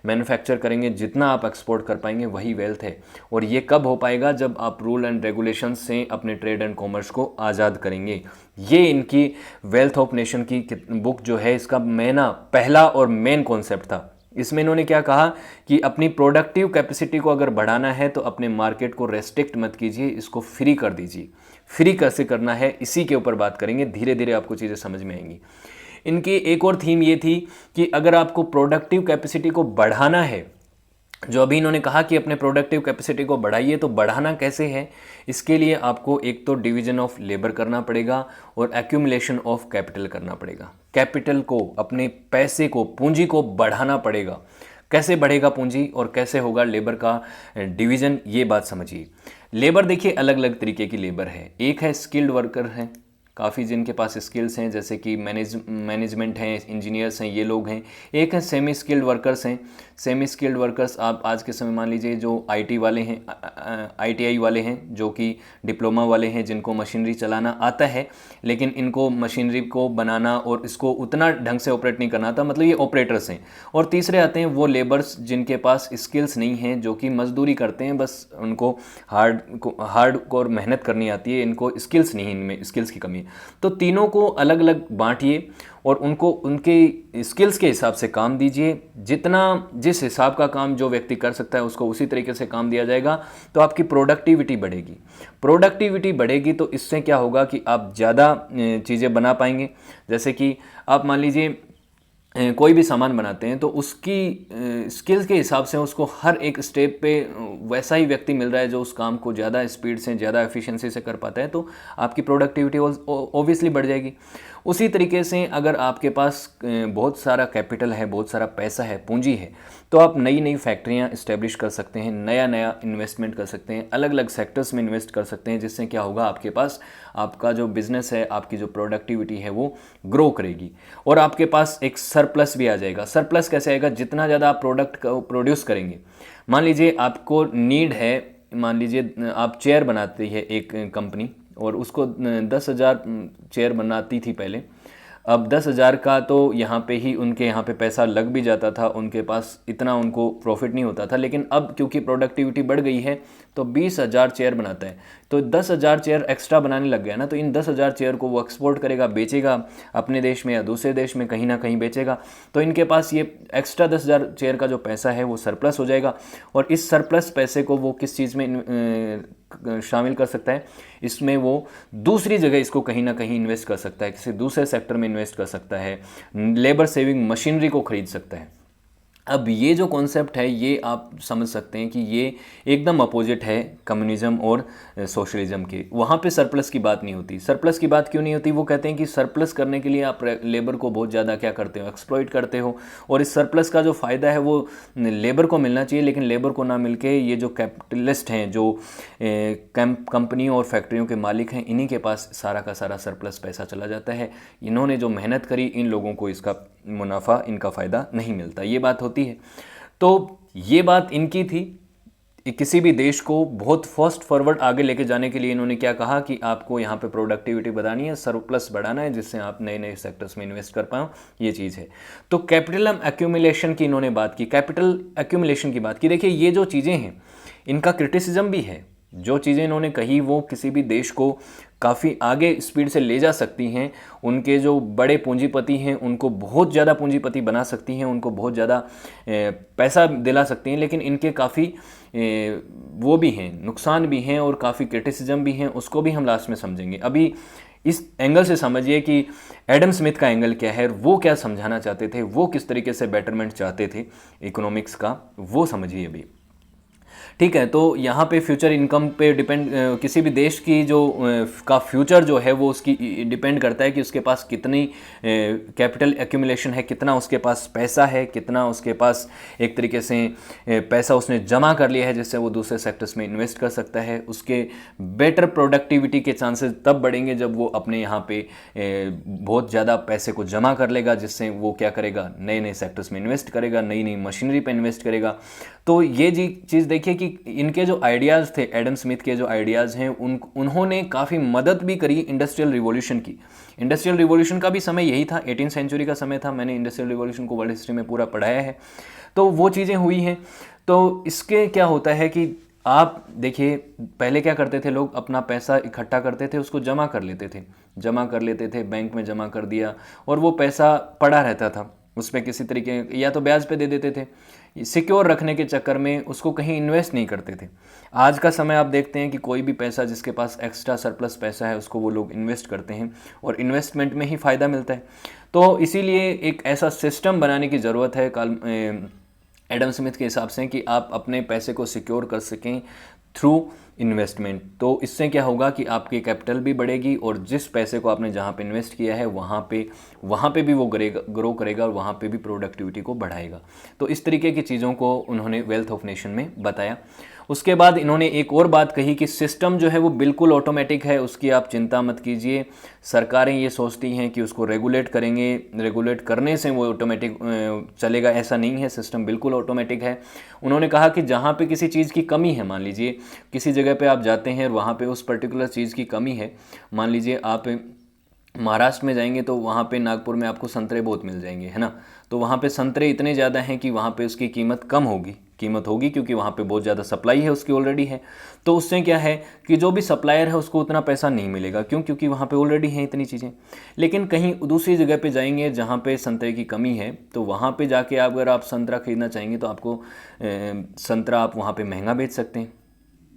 मैन्युफैक्चर करेंगे, जितना आप एक्सपोर्ट कर पाएंगे, वही वेल्थ है। और ये कब हो पाएगा, जब आप रूल एंड रेगुलेशन से अपने ट्रेड एंड कॉमर्स को आज़ाद करेंगे। ये इनकी वेल्थ ऑफ नेशन की बुक जो है, इसका पहला और मेन कॉन्सेप्ट था। इसमें इन्होंने क्या कहा कि अपनी प्रोडक्टिव कैपेसिटी को अगर बढ़ाना है तो अपने मार्केट को रेस्ट्रिक्ट मत कीजिए, इसको फ्री कर दीजिए। फ्री कैसे करना है, इसी के ऊपर बात करेंगे, धीरे धीरे आपको चीज़ें समझ में आएंगी। इनकी एक और थीम ये थी कि अगर आपको प्रोडक्टिव कैपेसिटी को बढ़ाना है, जो अभी इन्होंने कहा कि अपने प्रोडक्टिव कैपेसिटी को बढ़ाइए, तो बढ़ाना कैसे है, इसके लिए आपको एक तो डिवीजन ऑफ लेबर करना पड़ेगा और एक्यूमुलेशन ऑफ कैपिटल करना पड़ेगा। कैपिटल को, अपने पैसे को, पूंजी को बढ़ाना पड़ेगा। कैसे बढ़ेगा पूंजी और कैसे होगा लेबर का डिवीजन, ये बात समझिए। लेबर देखिए अलग अलग तरीके की लेबर है। एक है स्किल्ड वर्कर है, काफ़ी जिनके पास स्किल्स हैं, जैसे कि मैनेजमेंट हैं, इंजीनियर्स हैं, ये लोग हैं। एक है सेमी स्किल्ड वर्कर्स हैं। सेमी स्किल्ड वर्कर्स आप आज के समय मान लीजिए जो आईटी वाले हैं, आईटीआई वाले हैं, जो कि डिप्लोमा वाले हैं, जिनको मशीनरी चलाना आता है लेकिन इनको मशीनरी को बनाना और इसको उतना ढंग से ऑपरेट नहीं करना आता, मतलब ये ऑपरेटर्स हैं। और तीसरे आते हैं वो लेबर्स जिनके पास स्किल्स नहीं हैं, जो कि मजदूरी करते हैं, बस उनको हार्ड और मेहनत करनी आती है, इनको स्किल्स नहीं, इनमें स्किल्स की कमी है। तो तीनों को अलग अलग बांटिए और उनको उनके स्किल्स के हिसाब से काम दीजिए। जिस हिसाब का काम जो व्यक्ति कर सकता है उसको उसी तरीके से काम दिया जाएगा, तो आपकी प्रोडक्टिविटी बढ़ेगी। प्रोडक्टिविटी बढ़ेगी तो इससे क्या होगा कि आप ज़्यादा चीज़ें बना पाएंगे। जैसे कि आप मान लीजिए कोई भी सामान बनाते हैं तो उसकी स्किल्स के हिसाब से उसको हर एक स्टेप पे वैसा ही व्यक्ति मिल रहा है जो उस काम को ज़्यादा स्पीड से, ज़्यादा एफिशिएंसी से कर पाता है, तो आपकी प्रोडक्टिविटी ऑब्वियसली बढ़ जाएगी। उसी तरीके से अगर आपके पास बहुत सारा कैपिटल है, बहुत सारा पैसा है, पूंजी है, तो आप नई नई फैक्ट्रियाँ इस्टेब्लिश कर सकते हैं, नया नया इन्वेस्टमेंट कर सकते हैं, अलग अलग सेक्टर्स में इन्वेस्ट कर सकते हैं, जिससे क्या होगा, आपके पास आपका जो बिज़नेस है, आपकी जो प्रोडक्टिविटी है वो ग्रो करेगी और आपके पास एक सरप्लस भी आ जाएगा। सरप्लस कैसे आएगा? जितना ज़्यादा आप प्रोडक्ट प्रोड्यूस करेंगे। मान लीजिए आपको नीड है, मान लीजिए आप चेयर बनाती है एक कंपनी और उसको 10,000 चेयर बनाती थी पहले। अब 10,000 का तो यहाँ पे ही उनके यहाँ पे पैसा लग भी जाता था, उनके पास इतना उनको प्रॉफिट नहीं होता था। लेकिन अब क्योंकि प्रोडक्टिविटी बढ़ गई है तो 20,000 चेयर बनाता है, तो 10,000 चेयर एक्स्ट्रा बनाने लग गया ना, तो इन 10,000 चेयर को वो एक्सपोर्ट करेगा, बेचेगा अपने देश में या दूसरे देश में, कहीं ना कहीं बेचेगा। तो इनके पास ये एक्स्ट्रा 10,000 चेयर का जो पैसा है वो सरप्लस हो जाएगा और इस सरप्लस पैसे को वो किस चीज़ में शामिल कर सकता है? इसमें वो दूसरी जगह इसको कहीं ना कहीं इन्वेस्ट कर सकता है, किसी दूसरे सेक्टर में इन्वेस्ट कर सकता है, लेबर सेविंग मशीनरी को खरीद सकता है। अब ये जो कॉन्सेप्ट है ये आप समझ सकते हैं कि ये एकदम अपोजिट है कम्युनिज्म और सोशलिज्म के। वहाँ पे सरप्लस की बात नहीं होती। सरप्लस की बात क्यों नहीं होती? वो कहते हैं कि सरप्लस करने के लिए आप लेबर को बहुत ज़्यादा क्या करते हो, एक्सप्लॉइट करते हो, और इस सरप्लस का जो फ़ायदा है वो लेबर को मिलना चाहिए, लेकिन लेबर को ना मिलके ये जो कैपिटलिस्ट हैं, जो कंपनियों और फैक्ट्रियों के मालिक हैं, इन्हीं के पास सारा का सारा सरप्लस पैसा चला जाता है। इन्होंने जो मेहनत करी, इन लोगों को इसका मुनाफा, इनका फ़ायदा नहीं मिलता। ये बात होती है। तो ये बात इनकी थी। किसी भी देश को बहुत फास्ट फॉरवर्ड आगे लेके जाने के लिए इन्होंने क्या कहा कि आपको यहाँ पे प्रोडक्टिविटी बढ़ानी है, सरप्लस बढ़ाना है, जिससे आप नए नए सेक्टर्स में इन्वेस्ट कर पाओ, ये चीज़ है। तो कैपिटल एक्यूमुलेशन की इन्होंने बात की, कैपिटल एक्यूमुलेशन की बात की। देखिए ये जो चीज़ें हैं इनका क्रिटिसिज्म भी है। जो चीज़ें इन्होंने कही वो किसी भी देश को काफ़ी आगे स्पीड से ले जा सकती हैं। उनके जो बड़े पूंजीपति हैं उनको बहुत ज़्यादा पूंजीपति बना सकती हैं, उनको बहुत ज़्यादा पैसा दिला सकती हैं, लेकिन इनके काफ़ी वो भी हैं, नुकसान भी हैं और काफ़ी क्रिटिसिज्म भी हैं। उसको भी हम लास्ट में समझेंगे। अभी इस एंगल से समझिए कि एडम स्मिथ का एंगल क्या है, वो क्या समझाना चाहते थे, वो किस तरीके से बेटरमेंट चाहते थे इकोनॉमिक्स का, वो समझिए अभी। ठीक है, तो यहाँ पे फ्यूचर इनकम पे डिपेंड, किसी भी देश की जो का फ्यूचर जो है वो उसकी डिपेंड करता है कि उसके पास कितनी कैपिटल एक्यूमुलेशन है, कितना उसके पास पैसा है, कितना उसके पास एक तरीके से पैसा उसने जमा कर लिया है जिससे वो दूसरे सेक्टर्स में इन्वेस्ट कर सकता है। उसके बेटर प्रोडक्टिविटी के चांसेस तब बढ़ेंगे जब वो अपने यहाँ पे बहुत ज़्यादा पैसे को जमा कर लेगा, जिससे वो क्या करेगा, नए नए सेक्टर्स में इन्वेस्ट करेगा, नई नई मशीनरी पर इन्वेस्ट करेगा। तो ये चीज़ देखिए कि इनके जो आइडियाज़ थे, एडम स्मिथ के जो आइडियाज़ हैं, उन्होंने काफ़ी मदद भी करी इंडस्ट्रियल रिवॉल्यूशन की। इंडस्ट्रियल रिवॉल्यूशन का भी समय यही था, 18वीं सेंचुरी का समय था। मैंने इंडस्ट्रियल रिवॉल्यूशन को वर्ल्ड हिस्ट्री में पूरा पढ़ाया है, तो वो चीज़ें हुई हैं। तो इसके क्या होता है कि आप देखिए पहले क्या करते थे लोग, अपना पैसा इकट्ठा करते थे, उसको जमा कर लेते थे, बैंक में जमा कर दिया और वो पैसा पड़ा रहता था, उस पर किसी तरीके या तो ब्याज पे दे देते थे। सिक्योर रखने के चक्कर में उसको कहीं इन्वेस्ट नहीं करते थे। आज का समय आप देखते हैं कि कोई भी पैसा जिसके पास एक्स्ट्रा सरप्लस पैसा है उसको वो लोग इन्वेस्ट करते हैं और इन्वेस्टमेंट में ही फ़ायदा मिलता है। तो इसीलिए एक ऐसा सिस्टम बनाने की ज़रूरत है एडम स्मिथ के हिसाब से कि आप अपने पैसे को सिक्योर कर सकें, थ्रू इन्वेस्टमेंट। तो इससे क्या होगा कि आपकी कैपिटल भी बढ़ेगी और जिस पैसे को आपने जहाँ पे इन्वेस्ट किया है वहाँ पे भी वो ग्रो करेगा और वहाँ पे भी प्रोडक्टिविटी को बढ़ाएगा। तो इस तरीके की चीज़ों को उन्होंने वेल्थ ऑफ नेशन में बताया। उसके बाद इन्होंने एक और बात कही कि सिस्टम जो है वो बिल्कुल ऑटोमेटिक है, उसकी आप चिंता मत कीजिए। सरकारें ये सोचती हैं कि उसको रेगुलेट करेंगे, रेगुलेट करने से वो ऑटोमेटिक चलेगा, ऐसा नहीं है, सिस्टम बिल्कुल ऑटोमेटिक है। उन्होंने कहा कि जहाँ पे किसी चीज़ की कमी है, मान लीजिए किसी जगह पे आप जाते हैं और वहाँ पे उस पर्टिकुलर चीज़ की कमी है, मान लीजिए आप महाराष्ट्र में जाएंगे तो वहाँ पे नागपुर में आपको संतरे बहुत मिल जाएंगे, है ना। तो वहाँ पे संतरे इतने ज़्यादा हैं कि वहाँ पे उसकी कीमत कम होगी, कीमत होगी क्योंकि वहाँ पे बहुत ज़्यादा सप्लाई है उसकी ऑलरेडी है। तो उससे क्या है कि जो भी सप्लायर है उसको उतना पैसा नहीं मिलेगा, क्यों? क्योंकि वहाँ पे ऑलरेडी हैं इतनी चीज़ें। लेकिन कहीं दूसरी जगह पे जाएंगे जहाँ पे संतरे की कमी है, तो वहाँ पे जाके अगर आप संतरा खरीदना चाहेंगे तो आपको संतरा आप वहाँ पे महंगा बेच सकते हैं।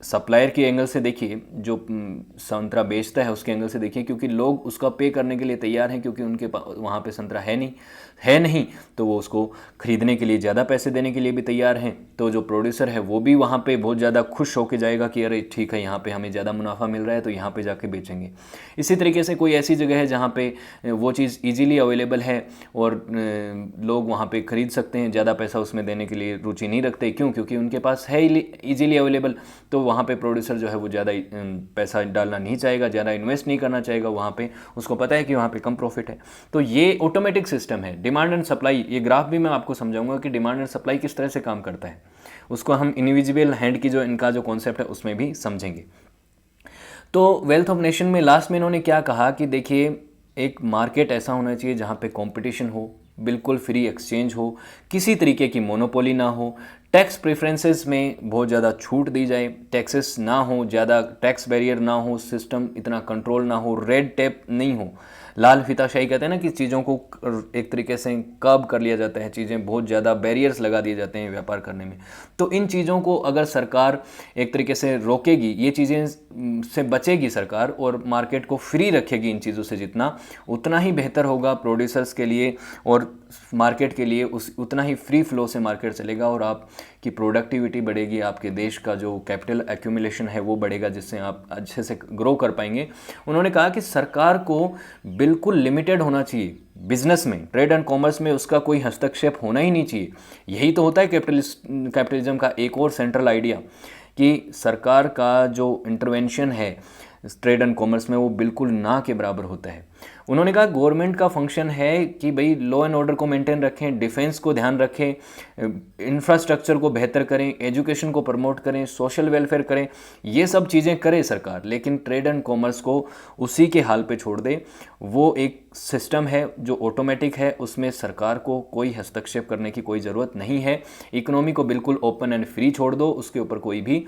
सप्लायर के एंगल से देखिए, जो संतरा बेचता है उसके एंगल से देखिए, क्योंकि लोग उसका पे करने के लिए तैयार हैं, क्योंकि उनके वहाँ पे संतरा है नहीं, तो वो उसको खरीदने के लिए ज़्यादा पैसे देने के लिए भी तैयार हैं। तो जो प्रोड्यूसर है वो भी वहाँ पे बहुत ज़्यादा खुश होकर जाएगा कि अरे ठीक है, यहाँ पे हमें ज़्यादा मुनाफा मिल रहा है तो यहाँ पे जाके बेचेंगे। इसी तरीके से कोई ऐसी जगह है जहाँ पे वो चीज़ ईजीली अवेलेबल है और लोग वहाँ पे ख़रीद सकते हैं, ज़्यादा पैसा उसमें देने के लिए रुचि नहीं रखते, क्यों? क्योंकि उनके पास है ईजीली अवेलेबल। तो वहाँ पे प्रोड्यूसर जो है वो ज़्यादा पैसा डालना नहीं चाहेगा, ज़्यादा इन्वेस्ट नहीं करना चाहेगा वहाँ पे, उसको पता है कि वहाँ पे कम प्रॉफिट है। तो ये ऑटोमेटिक सिस्टम है, डिमांड एंड सप्लाई। ये ग्राफ भी मैं आपको समझाऊंगा कि डिमांड एंड सप्लाई किस तरह से काम करता है, उसको हम इनविजिबल हैंड की जो इनका जो कॉन्सेप्ट है उसमें भी समझेंगे। तो वेल्थ ऑफ नेशन में लास्ट में इन्होंने क्या कहा कि देखिए, एक मार्केट ऐसा होना चाहिए जहाँ पे कंपटीशन हो, बिल्कुल फ्री एक्सचेंज हो, किसी तरीके की मोनोपोली ना हो, टैक्स प्रेफरेंसेस में बहुत ज़्यादा छूट दी जाए, टैक्सेस ना हो, ज़्यादा टैक्स बैरियर ना हो, सिस्टम इतना कंट्रोल ना हो, रेड टेप नहीं हो, लाल फीताशाही कहते हैं ना कि चीज़ों को एक तरीके से कर्ब कर लिया जाता है, चीज़ें बहुत ज़्यादा बैरियर्स लगा दिए जाते हैं व्यापार करने में। तो इन चीज़ों को अगर सरकार एक तरीके से रोकेगी, ये चीज़ें से बचेगी सरकार और मार्केट को फ्री रखेगी इन चीज़ों से, जितना उतना ही बेहतर होगा प्रोड्यूसर्स के लिए और मार्केट के लिए, उतना ही फ्री फ्लो से मार्केट चलेगा और आपकी प्रोडक्टिविटी बढ़ेगी, आपके देश का जो कैपिटल एक्यूमुलेशन है वो बढ़ेगा, जिससे आप अच्छे से ग्रो कर पाएंगे। उन्होंने कहा कि सरकार को बिल्कुल लिमिटेड होना चाहिए बिजनेस में, ट्रेड एंड कॉमर्स में उसका कोई हस्तक्षेप होना ही नहीं चाहिए। यही तो होता है कैपिटलिज्म का एक और सेंट्रल आइडिया, कि सरकार का जो इंटरवेंशन है ट्रेड एंड कॉमर्स में वो बिल्कुल ना के बराबर होता है। उन्होंने कहा गवर्नमेंट का फंक्शन है कि भाई लॉ एंड ऑर्डर को मेंटेन रखें, डिफेंस को ध्यान रखें, इंफ्रास्ट्रक्चर को बेहतर करें, एजुकेशन को प्रमोट करें, सोशल वेलफेयर करें, ये सब चीज़ें करे सरकार, लेकिन ट्रेड एंड कॉमर्स को उसी के हाल पे छोड़ दे। वो एक सिस्टम है जो ऑटोमेटिक है, उसमें सरकार को कोई हस्तक्षेप करने की कोई ज़रूरत नहीं है। इकोनॉमी को बिल्कुल ओपन एंड फ्री छोड़ दो, उसके ऊपर कोई भी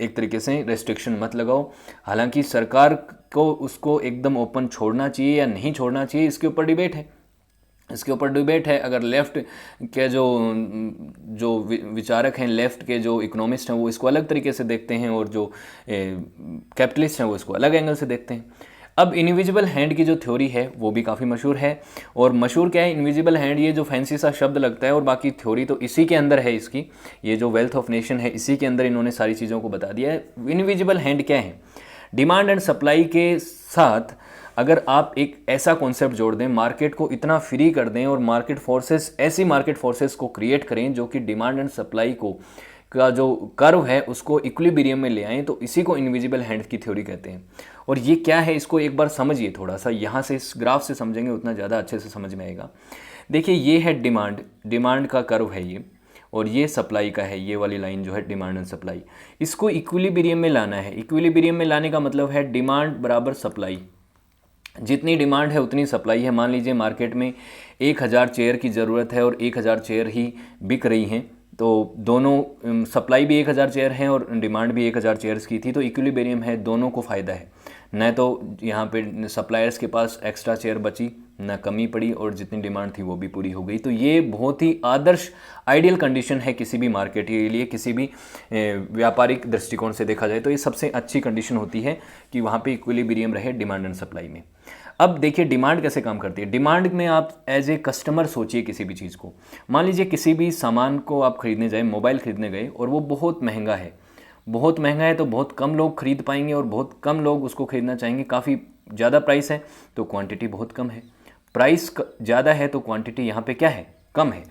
एक तरीके से रेस्ट्रिक्शन मत लगाओ। हालांकि सरकार को उसको एकदम ओपन छोड़ना चाहिए या नहीं छोड़ना चाहिए, इसके ऊपर डिबेट है। अगर लेफ़्ट के जो विचारक हैं, लेफ़्ट के जो इकोनॉमिस्ट हैं, वो इसको अलग तरीके से देखते हैं और जो कैपिटलिस्ट हैं वो इसको अलग एंगल से देखते हैं। अब इनविजिबल हैंड की जो थ्योरी है वो भी काफ़ी मशहूर है। और मशहूर क्या है, इनविजिबल हैंड, ये जो फैंसी सा शब्द लगता है और बाकी थ्योरी तो इसी के अंदर है इसकी, ये जो वेल्थ ऑफ नेशन है इसी के अंदर इन्होंने सारी चीज़ों को बता दिया है। इनविजिबल हैंड क्या है? डिमांड एंड सप्लाई के साथ अगर आप एक ऐसा कॉन्सेप्ट जोड़ दें, मार्केट को इतना फ्री कर दें और ऐसी मार्केट फोर्सेस को क्रिएट करें जो कि डिमांड एंड सप्लाई का जो कर्व है उसको इक्विलिब्रियम में ले आएँ, तो इसी को इनविजिबल हैंड की थ्योरी कहते हैं। और ये क्या है इसको एक बार समझिए, थोड़ा सा यहाँ से इस ग्राफ से समझेंगे उतना ज़्यादा अच्छे से समझ में आएगा। देखिए ये है डिमांड का कर्व है ये, और ये सप्लाई का है, ये वाली लाइन जो है डिमांड एंड सप्लाई। इसको इक्विलिब्रियम में लाना है। इक्विलिब्रियम में लाने का मतलब है डिमांड बराबर सप्लाई, जितनी डिमांड है उतनी सप्लाई है। मान लीजिए मार्केट में 1000 चेयर की ज़रूरत है और 1000 चेयर ही बिक रही हैं, तो दोनों सप्लाई भी 1000 चेयर हैं और डिमांड भी 1000 चेयर्स की थी, तो इक्विलिब्रियम है, दोनों को फ़ायदा है। न तो यहाँ पे सप्लायर्स के पास एक्स्ट्रा चेयर बची, न कमी पड़ी, और जितनी डिमांड थी वो भी पूरी हो गई। तो ये बहुत ही आदर्श आइडियल कंडीशन है किसी भी मार्केट के लिए, किसी भी व्यापारिक दृष्टिकोण से देखा जाए तो ये सबसे अच्छी कंडीशन होती है कि वहाँ पे इक्विलिब्रियम रहे डिमांड एंड सप्लाई में। अब देखिए डिमांड कैसे काम करती है। डिमांड में आप एज ए कस्टमर सोचिए किसी भी चीज़ को। मान लीजिए किसी भी सामान को आप खरीदने जाए, मोबाइल खरीदने गए और वो बहुत महंगा है, बहुत महंगा है तो बहुत कम लोग खरीद पाएंगे और बहुत कम लोग उसको खरीदना चाहेंगे। काफ़ी ज़्यादा प्राइस है तो क्वांटिटी बहुत कम है। प्राइस ज़्यादा है तो क्वांटिटी यहाँ पे क्या है, कम है,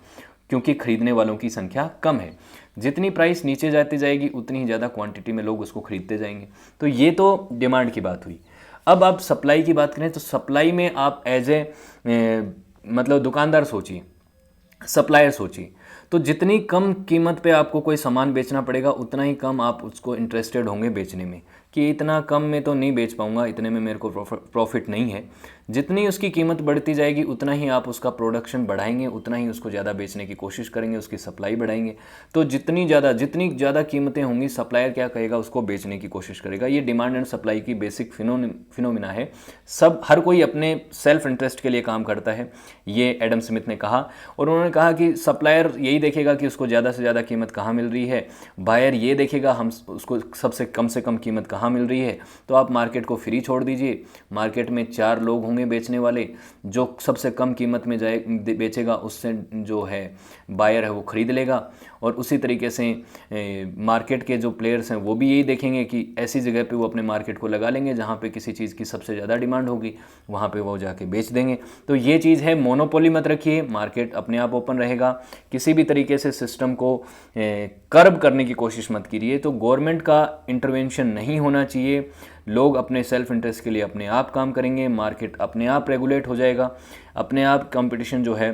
क्योंकि खरीदने वालों की संख्या कम है। जितनी प्राइस नीचे जाती जाएगी उतनी ही ज़्यादा क्वांटिटी में लोग उसको खरीदते जाएंगे। तो ये तो डिमांड की बात हुई। अब आप सप्लाई की बात करें तो सप्लाई में आप एज ए मतलब दुकानदार सोचिए, सप्लायर सोचिए, तो जितनी कम कीमत पे आपको कोई सामान बेचना पड़ेगा उतना ही कम आप उसको इंटरेस्टेड होंगे बेचने में, कि इतना कम में तो नहीं बेच पाऊंगा, इतने में मेरे को प्रॉफिट नहीं है। जितनी उसकी कीमत बढ़ती जाएगी उतना ही आप उसका प्रोडक्शन बढ़ाएंगे, उतना ही उसको ज़्यादा बेचने की कोशिश करेंगे, उसकी सप्लाई बढ़ाएंगे। तो जितनी ज़्यादा कीमतें होंगी, सप्लायर क्या कहेगा, उसको बेचने की कोशिश करेगा। ये डिमांड एंड सप्लाई की बेसिक फिनोमिना है। सब हर कोई अपने सेल्फ इंटरेस्ट के लिए काम करता है, ये एडम स्मिथ ने कहा। और उन्होंने कहा कि सप्लायर यही देखेगा कि उसको ज़्यादा से ज़्यादा कीमत कहाँ मिल रही है, बायर ये देखेगा हम उसको सबसे कम कीमत कहाँ मिल रही है। तो आप मार्केट को फ्री छोड़ दीजिए, मार्केट में 4 लोग होंगे बेचने वाले, जो सबसे कम कीमत में बेचेगा उससे जो है बायर है वो खरीद लेगा। और उसी तरीके से मार्केट के जो प्लेयर्स हैं वो भी यही देखेंगे कि ऐसी जगह पे वो अपने मार्केट को लगा लेंगे जहाँ पे किसी चीज़ की सबसे ज़्यादा डिमांड होगी, वहाँ पे वो जाके बेच देंगे। तो ये चीज़ है, मोनोपोली मत रखिए, मार्केट अपने आप ओपन रहेगा। किसी भी तरीके से सिस्टम को कर्ब करने की कोशिश मत कीजिए। तो गवर्नमेंट का इंटरवेंशन नहीं होना चाहिए, लोग अपने सेल्फ इंटरेस्ट के लिए अपने आप काम करेंगे, मार्केट अपने आप रेगुलेट हो जाएगा, अपने आप कंपटीशन जो है,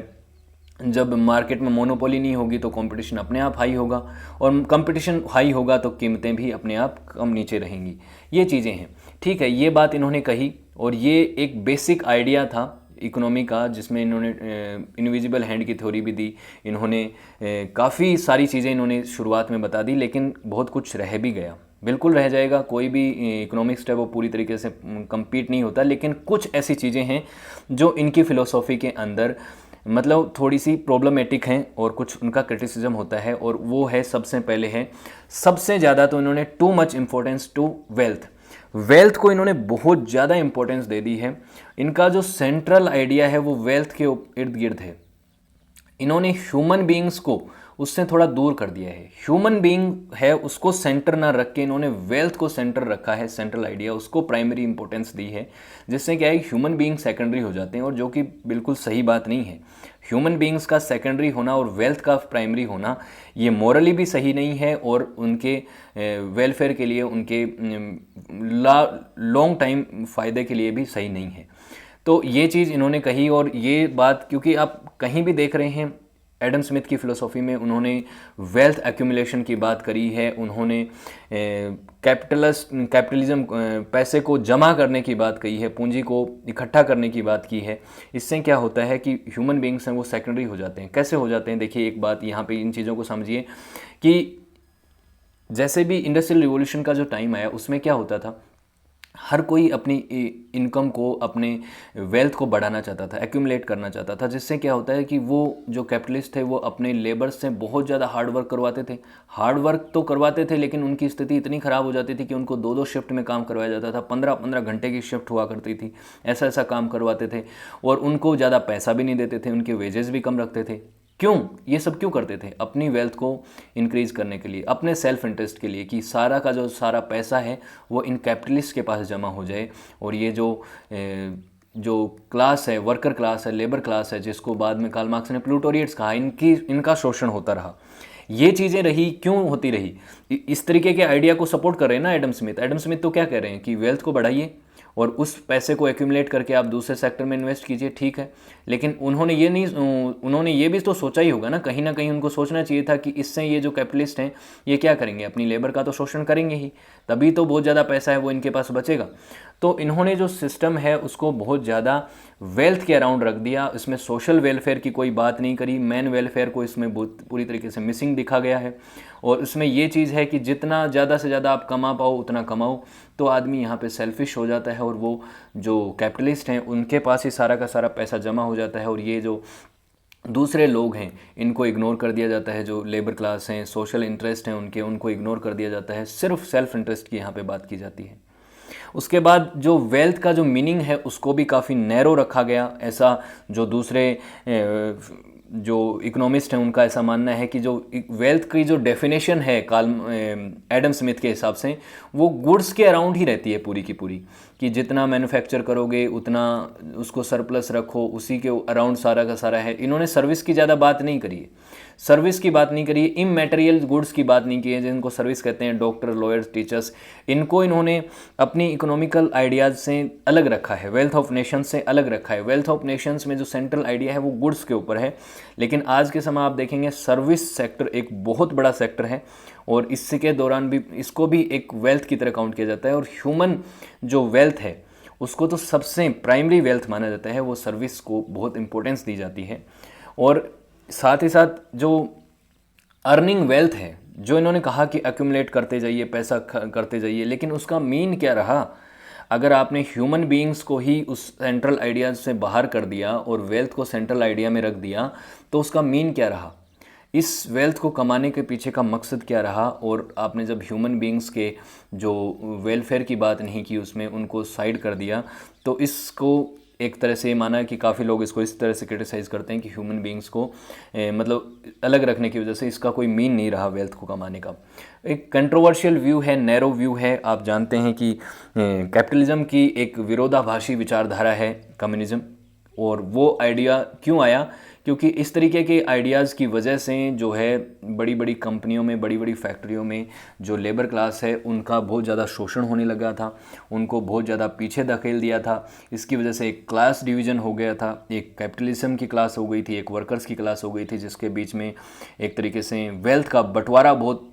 जब मार्केट में मोनोपोली नहीं होगी तो कंपटीशन अपने आप हाई होगा, और कंपटीशन हाई होगा तो कीमतें भी अपने आप कम नीचे रहेंगी। ये चीज़ें हैं, ठीक है। ये बात इन्होंने कही और ये एक बेसिक आइडिया था इकोनॉमी का, जिसमें इन्होंने इनविजिबल हैंड की थ्योरी भी दी, इन्होंने काफ़ी सारी चीज़ें इन्होंने शुरुआत में बता दी, लेकिन बहुत कुछ रह भी गया, बिल्कुल रह जाएगा। कोई भी इकोनॉमिक्स है वो पूरी तरीके से कंप्लीट नहीं होता, लेकिन कुछ ऐसी चीज़ें हैं जो इनकी फ़िलोसॉफ़ी के अंदर मतलब थोड़ी सी प्रॉब्लमेटिक हैं और कुछ उनका क्रिटिसिज्म होता है। और वो है, सबसे पहले है, सबसे ज़्यादा तो इन्होंने too much importance to wealth को इन्होंने बहुत ज़्यादा इंपॉर्टेंस दे दी है। इनका जो सेंट्रल आइडिया है वो वेल्थ के इर्द गिर्द है। इन्होंने ह्यूमन बीइंग्स को उससे थोड़ा दूर कर दिया है। ह्यूमन बीइंग है उसको सेंटर ना रख के इन्होंने वेल्थ को सेंटर रखा है, सेंट्रल आइडिया उसको प्राइमरी इंपॉर्टेंस दी है, जिससे क्या है ह्यूमन बीइंग सेकेंडरी हो जाते हैं, और जो कि बिल्कुल सही बात नहीं है। ह्यूमन बीइंग्स का सेकेंडरी होना और वेल्थ का प्राइमरी होना ये मॉरली भी सही नहीं है, और उनके वेलफेयर के लिए, उनके लॉन्ग टाइम फ़ायदे के लिए भी सही नहीं है। तो ये चीज़ इन्होंने कही। और ये बात क्योंकि आप कहीं भी देख रहे हैं एडम स्मिथ की फ़िलोसॉफ़ी में उन्होंने वेल्थ एक्यूमुलेशन की बात करी है, उन्होंने कैपिटलिज्म पैसे को जमा करने की बात कही है, पूंजी को इकट्ठा करने की बात की है। इससे क्या होता है कि ह्यूमन बीइंग्स हैं वो सेकेंडरी हो जाते हैं। कैसे हो जाते हैं, देखिए एक बात यहाँ पे इन चीज़ों को समझिए कि जैसे भी इंडस्ट्रियल रिवॉल्यूशन का जो टाइम आया उसमें क्या होता था, हर कोई अपनी इनकम को, अपने वेल्थ को बढ़ाना चाहता था, एक्यूमुलेट करना चाहता था, जिससे क्या होता है कि वो जो कैपिटलिस्ट थे वो अपने लेबर्स से बहुत ज़्यादा हार्ड वर्क करवाते थे। हार्ड वर्क तो करवाते थे लेकिन उनकी स्थिति इतनी ख़राब हो जाती थी कि उनको 2-2 शिफ्ट में काम करवाया जाता था, 15-15 घंटे की शिफ्ट हुआ करती थी, ऐसा काम करवाते थे, और उनको ज़्यादा पैसा भी नहीं देते थे, उनके वेजेस भी कम रखते थे। क्यों, ये सब क्यों करते थे? अपनी वेल्थ को इंक्रीज़ करने के लिए, अपने सेल्फ इंटरेस्ट के लिए, कि सारा का जो सारा पैसा है वो इन कैपिटलिस्ट के पास जमा हो जाए, और ये जो क्लास है, वर्कर क्लास है, लेबर क्लास है, जिसको बाद में कार्ल मार्क्स ने प्लूटोरिएट्स कहा, इनका शोषण होता रहा। ये चीज़ें रही, क्यों होती रही? इस तरीके के आइडिया को सपोर्ट कर रहे हैं ना एडम स्मिथ तो क्या कह रहे हैं कि वेल्थ को बढ़ाइए और उस पैसे को एक्यूमुलेट करके आप दूसरे सेक्टर में इन्वेस्ट कीजिए, ठीक है। लेकिन उन्होंने ये भी तो सोचा ही होगा ना कहीं उनको सोचना चाहिए था कि इससे ये जो कैपिटलिस्ट हैं ये क्या करेंगे, अपनी लेबर का तो शोषण करेंगे ही, तभी तो बहुत ज़्यादा पैसा है वो इनके पास बचेगा। तो इन्होंने जो सिस्टम है उसको बहुत ज़्यादा वेल्थ के अराउंड रख दिया, इसमें सोशल वेलफेयर की कोई बात नहीं करी, मैन वेलफेयर को इसमें पूरी तरीके से मिसिंग दिखा गया है। और इसमें ये चीज़ है कि जितना ज़्यादा से ज़्यादा आप कमा पाओ उतना कमाओ, तो आदमी यहाँ पे सेल्फिश हो जाता है और वो जो कैपिटलिस्ट हैं उनके पास ही सारा का सारा पैसा जमा हो जाता है, और ये जो दूसरे लोग हैं इनको इग्नोर कर दिया जाता है, जो लेबर क्लास हैं, सोशल इंटरेस्ट हैं उनको इग्नोर कर दिया जाता है, सिर्फ सेल्फ इंटरेस्ट की यहाँ पे बात की जाती है। उसके बाद जो वेल्थ का जो मीनिंग है उसको भी काफ़ी नैरो रखा गया, ऐसा जो दूसरे जो इकोनॉमिस्ट हैं उनका ऐसा मानना है कि जो वेल्थ की जो डेफिनेशन है एडम स्मिथ के हिसाब से, वो गुड्स के अराउंड ही रहती है पूरी की पूरी, कि जितना मैन्युफैक्चर करोगे उतना उसको सरप्लस रखो, उसी के अराउंड सारा का सारा है। इन्होंने सर्विस की ज़्यादा बात नहीं करी है, सर्विस की बात नहीं करी है, इमैटेरियल गुड्स की बात नहीं की है, जिनको सर्विस कहते हैं, डॉक्टर, लॉयर्स, टीचर्स, इनको इन्होंने अपनी इकोनॉमिकल आइडियाज़ से अलग रखा है, वेल्थ ऑफ नेशन से अलग रखा है। वेल्थ ऑफ नेशंस में जो सेंट्रल आइडिया है वो गुड्स के ऊपर है, लेकिन आज के समय आप देखेंगे सर्विस सेक्टर एक बहुत बड़ा सेक्टर है, और इसके दौरान भी इसको भी एक वेल्थ की तरह काउंट किया जाता है। और ह्यूमन जो वेल्थ है उसको तो सबसे प्राइमरी वेल्थ माना जाता है, वो सर्विस को बहुत इंपॉर्टेंस दी जाती है। और साथ ही साथ जो अर्निंग वेल्थ है, जो इन्होंने कहा कि एक्यूमुलेट करते जाइए, पैसा करते जाइए, लेकिन उसका मीन क्या रहा? अगर आपने ह्यूमन बीइंग्स को ही उस सेंट्रल आइडिया से बाहर कर दिया और वेल्थ को सेंट्रल आइडिया में रख दिया, तो उसका मीन क्या रहा? इस वेल्थ को कमाने के पीछे का मकसद क्या रहा? और आपने जब ह्यूमन बीइंग्स के जो वेलफेयर की बात नहीं की, उसमें उनको साइड कर दिया, तो इसको एक तरह से माना कि काफ़ी लोग इसको इस तरह से क्रिटिसाइज़ करते हैं कि ह्यूमन बीइंग्स को मतलब अलग रखने की वजह से इसका कोई मीन नहीं रहा वेल्थ को कमाने का। एक कंट्रोवर्शियल व्यू है, नैरो व्यू है। आप जानते हैं कि कैपिटलिज्म की एक विरोधाभासी विचारधारा है कम्युनिज्म, और वो आइडिया क्यों आया? क्योंकि इस तरीके के आइडियाज़ की वजह से जो है बड़ी बड़ी कंपनियों में, बड़ी बड़ी फैक्ट्रियों में जो लेबर क्लास है उनका बहुत ज़्यादा शोषण होने लगा था, उनको बहुत ज़्यादा पीछे धकेल दिया था। इसकी वजह से एक क्लास डिवीज़न हो गया था, एक कैपिटलिज्म की क्लास हो गई थी, एक वर्कर्स की क्लास हो गई थी, जिसके बीच में एक तरीके से वेल्थ का बंटवारा बहुत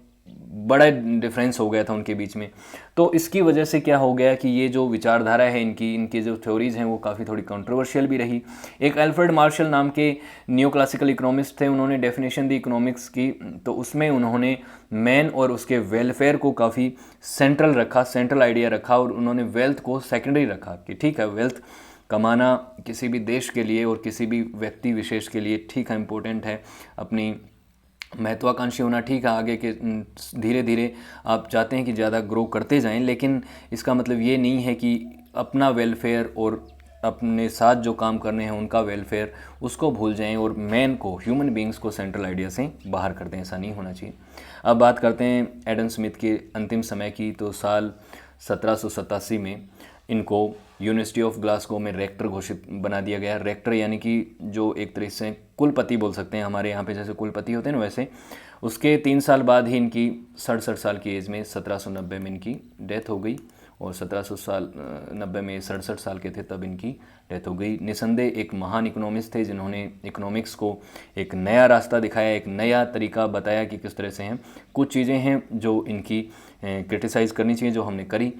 बड़ा डिफरेंस हो गया था उनके बीच में। तो इसकी वजह से क्या हो गया कि ये जो विचारधारा है इनकी जो थ्योरीज़ हैं वो काफ़ी थोड़ी कंट्रोवर्शियल भी रही। एक अल्फ्रेड मार्शल नाम के न्यू क्लासिकल इकोनॉमिस्ट थे, उन्होंने डेफिनेशन दी इकोनॉमिक्स की, तो उसमें उन्होंने मैन और उसके वेलफेयर को काफ़ी सेंट्रल रखा, सेंट्रल आइडिया रखा, और उन्होंने वेल्थ को सेकेंडरी रखा कि ठीक है, वेल्थ कमाना किसी भी देश के लिए और किसी भी व्यक्ति विशेष के लिए ठीक है, इम्पोर्टेंट है, अपनी महत्वाकांक्षी होना ठीक है, आगे के धीरे धीरे आप चाहते हैं कि ज़्यादा ग्रो करते जाएं, लेकिन इसका मतलब ये नहीं है कि अपना वेलफेयर और अपने साथ जो काम करने हैं उनका वेलफेयर उसको भूल जाएं और मैन को, ह्यूमन बीइंग्स को सेंट्रल आइडिया से बाहर कर दें। ऐसा नहीं होना चाहिए। अब बात करते हैं एडम स्मिथ के अंतिम समय की। तो साल 1787 में इनको यूनिवर्सिटी ऑफ ग्लासगो में रेक्टर घोषित बना दिया गया। रेक्टर यानी कि जो एक तरह से कुलपति बोल सकते हैं, हमारे यहाँ पे जैसे कुलपति होते हैं ना, वैसे। उसके 3 साल बाद ही इनकी 67 साल की एज में 1790 में इनकी डेथ हो गई, और 1790 में 67 साल के थे तब इनकी डेथ हो गई। निसंदेह एक महान इकोनॉमिस्ट थे जिन्होंने इकोनॉमिक्स को एक नया रास्ता दिखाया, एक नया तरीका बताया कि किस तरह से हैं। कुछ चीज़ें हैं जो इनकी क्रिटिसाइज़ करनी चाहिए, जो हमने करी।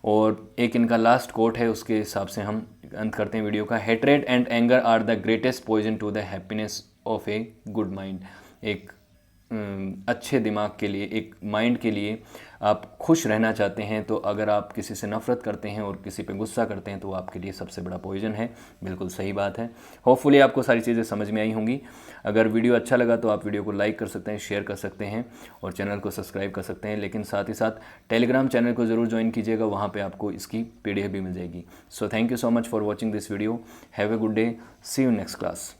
और एक इनका लास्ट कोट है, उसके हिसाब से हम अंत करते हैं वीडियो का। Hatred and anger are the greatest poison to the happiness of a good mind. एक अच्छे दिमाग के लिए, एक माइंड के लिए, आप खुश रहना चाहते हैं तो अगर आप किसी से नफ़रत करते हैं और किसी पे गुस्सा करते हैं तो आपके लिए सबसे बड़ा पॉइजन है। बिल्कुल सही बात है। होपफुली आपको सारी चीज़ें समझ में आई होंगी। अगर वीडियो अच्छा लगा तो आप वीडियो को लाइक कर सकते हैं, शेयर कर सकते हैं और चैनल को सब्सक्राइब कर सकते हैं। लेकिन साथ ही साथ टेलीग्राम चैनल को ज़रूर ज्वाइन कीजिएगा, वहाँ पर आपको इसकी PDF भी मिल जाएगी। So thank you so much for watching this video. Have a good day. See you next class.